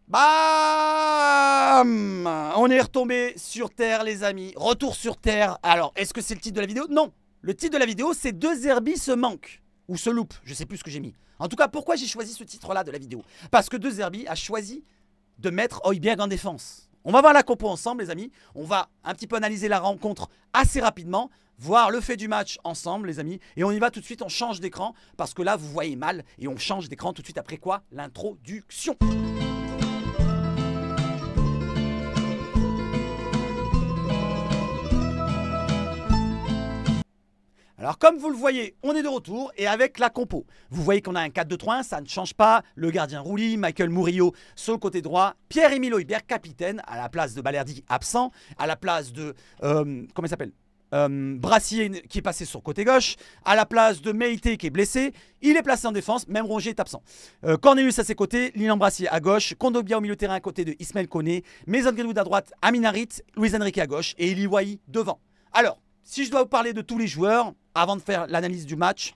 Bam! On est retombé sur Terre, les amis. Retour sur Terre. Alors, est-ce que c'est le titre de la vidéo? Non. Le titre de la vidéo, c'est deux Zerbi se manquent. Ou se loupent. Je sais plus ce que j'ai mis. En tout cas, pourquoi j'ai choisi ce titre-là de la vidéo? Parce que deux Zerbi a choisi de mettre Højbjerg en défense. On va voir la compo ensemble, les amis. On va un petit peu analyser la rencontre assez rapidement. Voir le fait du match ensemble, les amis. Et on y va tout de suite, on change d'écran. Parce que là, vous voyez mal. Et on change d'écran tout de suite après quoi? L'introduction. Alors comme vous le voyez, on est de retour et avec la compo. Vous voyez qu'on a un 4-2-3-1, ça ne change pas. Le gardien Rouli, Michael Murillo sur le côté droit. Pierre-Emile Højbjerg, capitaine, à la place de Balerdi, absent. À la place de... comment il s'appelle Brassier qui est passé sur le côté gauche. À la place de Meïté qui est blessé. Il est placé en défense, même Rongier est absent. Cornelius à ses côtés, Lilian Brassier à gauche. Kondogbia au milieu de terrain à côté de Ismaël Koné. Mason Greenwood à droite, Amin Harit. Luis Enrique à gauche et Eli Wahi devant. Alors, si je dois vous parler de tous les joueurs, avant de faire l'analyse du match,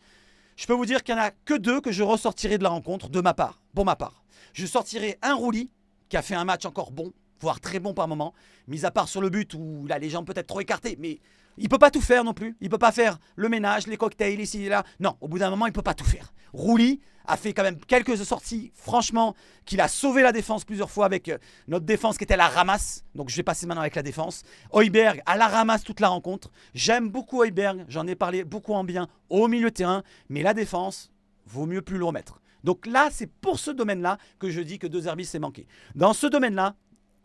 je peux vous dire qu'il n'y en a que deux que je ressortirai de la rencontre, de ma part, pour ma part. Je sortirai un Rouli, qui a fait un match encore bon, voire très bon par moment, mis à part sur le but où il a les jambes peut-être trop écartées, mais il ne peut pas tout faire non plus. Il ne peut pas faire le ménage, les cocktails, ici et là. Non, au bout d'un moment, il ne peut pas tout faire. Rouli a fait quand même quelques sorties, franchement, qu'il a sauvé la défense plusieurs fois avec notre défense qui était à la ramasse. Donc je vais passer maintenant avec la défense. Højbjerg à la ramasse toute la rencontre. J'aime beaucoup Højbjerg, j'en ai parlé beaucoup en bien au milieu de terrain, mais la défense, vaut mieux plus le remettre. Donc là, c'est pour ce domaine-là que je dis que De Zerbi s'est manqué. Dans ce domaine-là,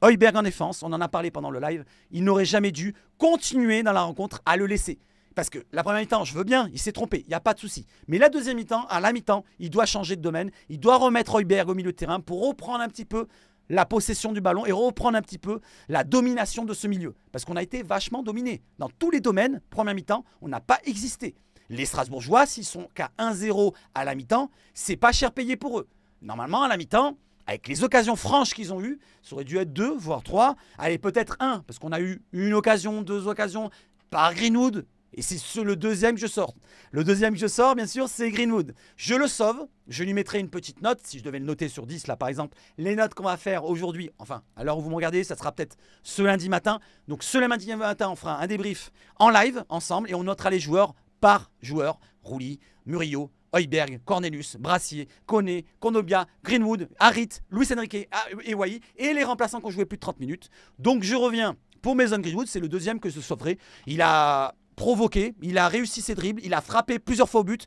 Højbjerg en défense, on en a parlé pendant le live, il n'aurait jamais dû continuer dans la rencontre à le laisser. Parce que la première mi-temps, je veux bien, il s'est trompé, il n'y a pas de souci. Mais la deuxième mi-temps, à la mi-temps, il doit changer de domaine. Il doit remettre Højbjerg au milieu de terrain pour reprendre un petit peu la possession du ballon et reprendre un petit peu la domination de ce milieu. Parce qu'on a été vachement dominé. Dans tous les domaines, première mi-temps, on n'a pas existé. Les Strasbourgeois, s'ils sont qu'à 1-0 à la mi-temps, c'est pas cher payé pour eux. Normalement, à la mi-temps, avec les occasions franches qu'ils ont eues, ça aurait dû être 2, voire 3. Allez, peut-être 1, parce qu'on a eu une occasion, 2 occasions par Greenwood. Et c'est le deuxième que je sors. Le deuxième que je sors, bien sûr, c'est Greenwood. Je le sauve. Je lui mettrai une petite note. Si je devais le noter sur 10, là, par exemple, les notes qu'on va faire aujourd'hui, enfin, à l'heure où vous me regardez, ça sera peut-être ce lundi matin. Donc, ce lundi matin, on fera un débrief en live, ensemble, et on notera les joueurs par joueur. Rouli, Murillo, Højbjerg, Cornelius, Brassier, Koné, Kondogbia, Greenwood, Harit, Luis Enrique et Wahi. Et les remplaçants qui ont joué plus de 30 minutes. Donc, je reviens pour Mason Greenwood. C'est le deuxième que je sauverai. Il a provoqué, il a réussi ses dribbles, il a frappé plusieurs fois au but.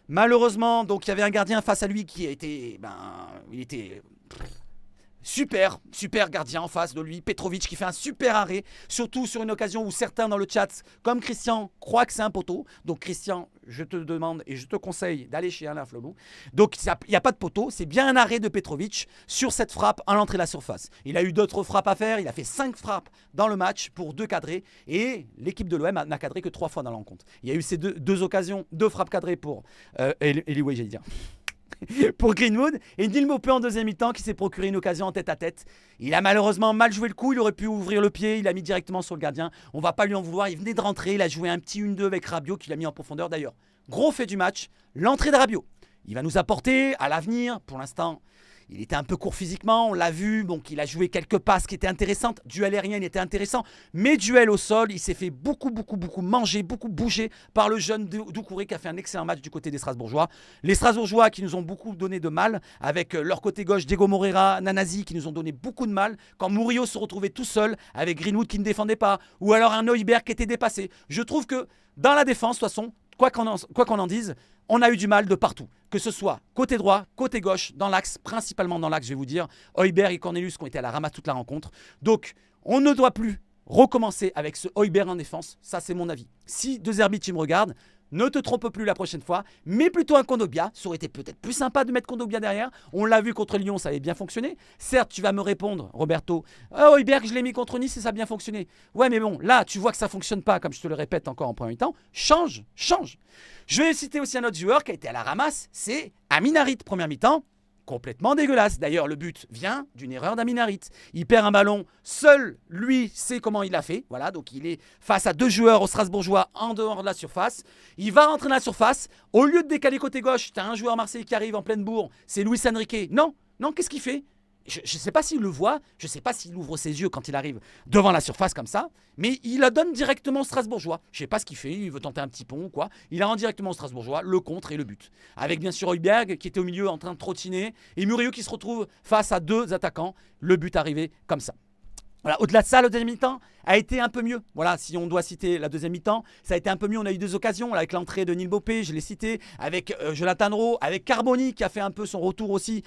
Malheureusement, donc il y avait un gardien face à lui qui a été, il était super gardien en face de lui, Petrovic, qui fait un super arrêt, surtout sur une occasion où certains dans le chat, comme Christian, croient que c'est un poteau. Donc Christian, je te demande et je te conseille d'aller chez Alain Flelou. Donc il n'y a pas de poteau, c'est bien un arrêt de Petrovic sur cette frappe à l'entrée de la surface. Il a eu d'autres frappes à faire, il a fait 5 frappes dans le match pour 2 cadrés et l'équipe de l'OM n'a cadré que 3 fois dans la rencontre. Il y a eu ces deux occasions, 2 frappes cadrées pour Eli Wahi, j'allais dire. Pour Greenwood et Neil Maupay en deuxième mi-temps qui s'est procuré une occasion en tête à tête. Il a malheureusement mal joué le coup, il aurait pu ouvrir le pied, il a mis directement sur le gardien. On va pas lui en vouloir, il venait de rentrer, il a joué un petit 1-2 avec Rabiot qu'il a mis en profondeur d'ailleurs. Gros fait du match, l'entrée de Rabiot. Il va nous apporter à l'avenir, pour l'instant, il était un peu court physiquement, on l'a vu, donc il a joué quelques passes qui étaient intéressantes. Duel aérien, il était intéressant, mais duel au sol, il s'est fait beaucoup manger, beaucoup bouger par le jeune Doucouré qui a fait un excellent match du côté des Strasbourgeois. Les Strasbourgeois qui nous ont beaucoup donné de mal, avec leur côté gauche, Diego Moreira, Nanasi qui nous ont donné beaucoup de mal, quand Murillo se retrouvait tout seul, avec Greenwood qui ne défendait pas, ou alors un Højbjerg qui était dépassé. Je trouve que dans la défense, de toute façon, quoi qu'on en dise, on a eu du mal de partout. Que ce soit côté droit, côté gauche, dans l'axe, principalement dans l'axe, je vais vous dire. Højbjerg et Cornelius qui ont été à la ramasse toute la rencontre. Donc, on ne doit plus recommencer avec ce Højbjerg en défense. Ça, c'est mon avis. Si De Zerbi, tu me regardes, ne te trompe plus la prochaine fois, mais plutôt un Kondogbia. Ça aurait été peut-être plus sympa de mettre Kondogbia derrière. On l'a vu contre Lyon, ça avait bien fonctionné. Certes, tu vas me répondre, Roberto, Højbjerg, je l'ai mis contre Nice et ça a bien fonctionné. Ouais, mais bon, là, tu vois que ça ne fonctionne pas, comme je te le répète encore en premier temps. Change. Je vais citer aussi un autre joueur qui a été à la ramasse, c'est Amin Harit, première mi-temps. Complètement dégueulasse. D'ailleurs, le but vient d'une erreur d'Amin Harit. Il perd un ballon. Seul, lui, sait comment il l'a fait. Voilà, donc il est face à 2 joueurs au Strasbourgeois en dehors de la surface. Il va rentrer dans la surface. Au lieu de décaler côté gauche, tu as un joueur marseillais qui arrive en pleine bourre. C'est Luis Enrique. Non, qu'est-ce qu'il fait? je ne sais pas s'il le voit, je ne sais pas s'il ouvre ses yeux quand il arrive devant la surface comme ça, mais il la donne directement au Strasbourgeois. Je ne sais pas ce qu'il fait, il veut tenter un petit pont ou quoi. Il la rend directement au Strasbourgeois, le contre et le but. Avec bien sûr Højbjerg qui était au milieu en train de trottiner et Murillo qui se retrouve face à 2 attaquants. Le but arrivé comme ça. Voilà, au-delà de ça, le deuxième mi-temps a été un peu mieux. Voilà, si on doit citer la deuxième mi-temps, ça a été un peu mieux. On a eu 2 occasions avec l'entrée de Neil Bopé, je l'ai cité, avec Jonathan Rowe, avec Carboni qui a fait un peu son retour aussi.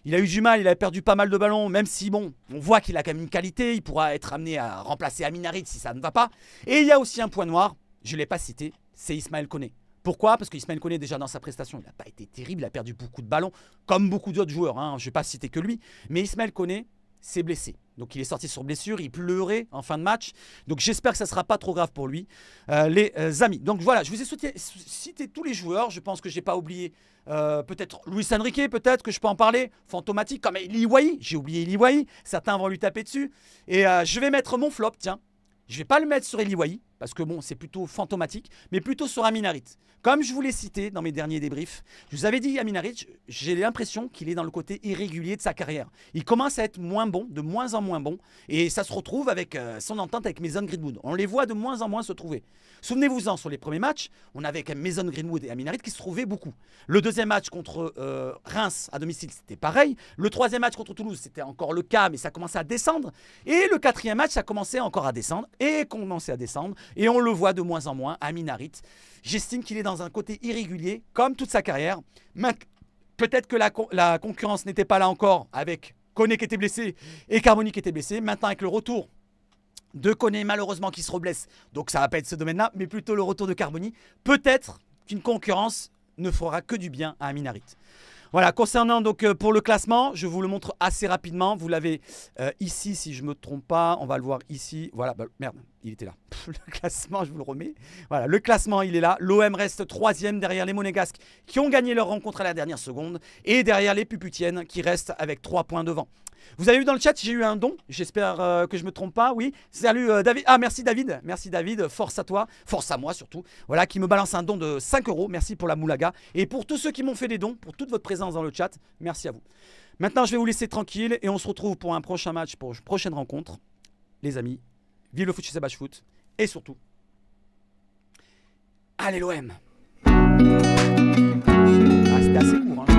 Il a eu du mal, il a perdu pas mal de ballons, même si bon, on voit qu'il a quand même une qualité, il pourra être amené à remplacer Amin Harit si ça ne va pas. Et il y a aussi un point noir, je ne l'ai pas cité, c'est Ismaël Koné. Pourquoi? Parce qu'Ismaël Koné, déjà dans sa prestation, il n'a pas été terrible, il a perdu beaucoup de ballons, comme beaucoup d'autres joueurs, hein. Je ne vais pas citer que lui. Mais Ismaël Koné s'est blessé. Donc il est sorti sur blessure, il pleurait en fin de match. Donc j'espère que ça ne sera pas trop grave pour lui, les amis. Donc voilà, je vous ai cité tous les joueurs. Je pense que je n'ai pas oublié peut-être Luis Enrique, peut-être que je peux en parler. Fantomatique, comme Eli Wahi. J'ai oublié Eli Wahi. Certains vont lui taper dessus. Et je vais mettre mon flop, tiens. Je ne vais pas le mettre sur Eli Wahi, parce que bon, c'est plutôt fantomatique, mais plutôt sur Amin Harit. Comme je vous l'ai cité dans mes derniers débriefs, je vous avais dit Amin Harit, j'ai l'impression qu'il est dans le côté irrégulier de sa carrière. Il commence à être moins bon, de moins en moins bon, et ça se retrouve avec son entente avec Mason Greenwood. On les voit de moins en moins se trouver. Souvenez-vous-en, sur les premiers matchs, on avait quand même Mason Greenwood et Amin Harit qui se trouvaient beaucoup. Le deuxième match contre Reims à domicile, c'était pareil. Le troisième match contre Toulouse, c'était encore le cas, mais ça commençait à descendre. Et le quatrième match, ça commençait encore à descendre, et commençait à descendre, et on le voit de moins en moins, Amin Harit. J'estime qu'il est dans un côté irrégulier, comme toute sa carrière. Peut-être que la concurrence n'était pas là encore avec Koné qui était blessé et Carboni qui était blessé. Maintenant, avec le retour de Koné, malheureusement, qui se reblesse, donc ça ne va pas être ce domaine-là, mais plutôt le retour de Carboni, peut-être qu'une concurrence ne fera que du bien à Amin Harit. Voilà, concernant donc pour le classement, je vous le montre assez rapidement. Vous l'avez ici, si je ne me trompe pas. On va le voir ici. Voilà, bah, merde, il était là. Le classement, je vous le remets. Voilà, le classement, il est là. L'OM reste 3e derrière les Monégasques qui ont gagné leur rencontre à la dernière seconde. Et derrière les Puputiennes qui restent avec 3 points devant. Vous avez vu dans le chat, j'ai eu un don. J'espère que je ne me trompe pas. Oui, salut David. Ah, merci David. Merci David. Force à toi. Force à moi surtout. Voilà, qui me balance un don de 5 €. Merci pour la moulaga. Et pour tous ceux qui m'ont fait des dons, pour toute votre présence dans le chat, merci à vous. Maintenant, je vais vous laisser tranquille et on se retrouve pour un prochain match, pour une prochaine rencontre. Les amis, vive le foot chez Sabache Foot. Et surtout, allez l'OM. Ah, c'était assez court, hein.